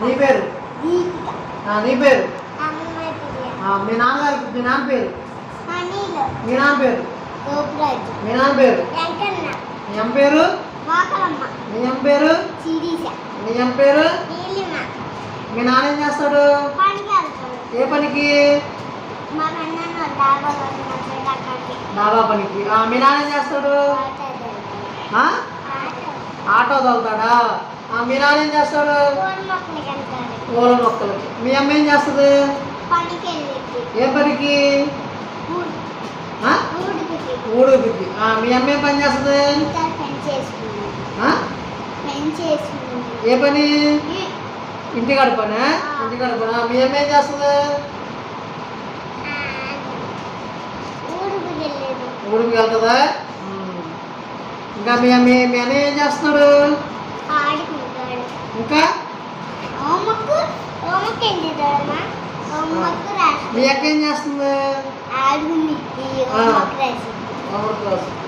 నీ పేరు నీ పేరు మీ నాన్న పేరు మీ నాన్న పేరు మీ నాన్న పేరు మీ అమ్మ పేరు మీ అమ్మ పేరు మీ అమ్మ పేరు మీ నాన్న ఏం చేస్తాడు ఏ పనికి డాబా పనికి మీ నాన్న ఏం చేస్తాడు ఆటో తోలుతాడా మీ నాన్న ఏం చేస్తాడు పూల మొక్కలకి మీ అమ్మ ఏం చేస్తుంది ఏ పనికి ఊడుపుకి మీ అమ్మ ఏం పని చేస్తుంది ఏ పని ఇంటికాడ పని ఇంటికాడ పని మీ అమ్మ ఏం చేస్తుంది ఊడికి వెళ్తుందా ఇంకా మీ అన్న ఏం చేస్తున్నాడు ఇంకా మీ అక్క ఏం చేస్తుంది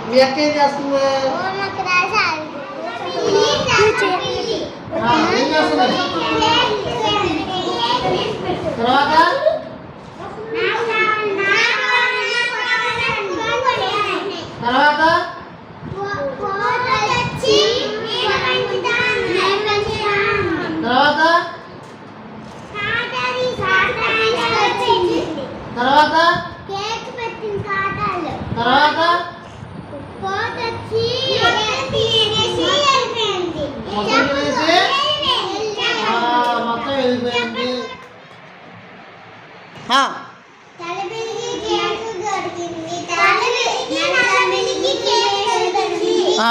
మీ అక్క ఏం చేస్తుంది తర్వాత తర్వాత తర్వాత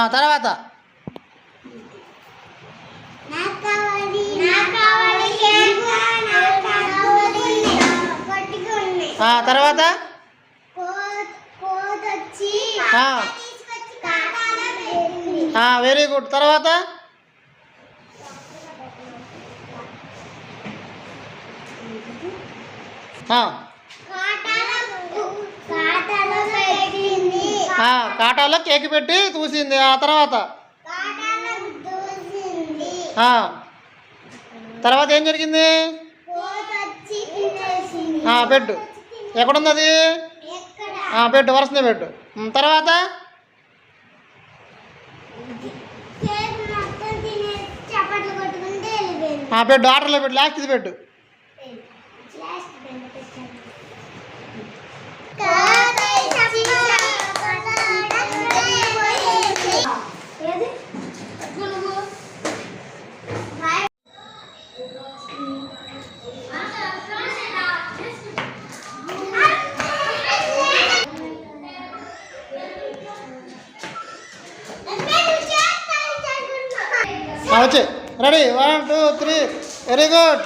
తర్వాత మొత్తం వెళ్ళిపోయింది తర్వాత తర్వాత వెరీ గుడ్ తర్వాత కాటాలో కేక్ పెట్టి చూసింది తర్వాత తర్వాత ఏం జరిగింది పెట్టు ఎక్కడుంది అది పెట్టు వరుసనే పెట్టు తర్వాత పెట్టు ఆర్డర్లో పెట్టు లాస్ట్ ఇది పెట్టు వచ్చే రెడీ 1 2 3 వెరీ గుడ్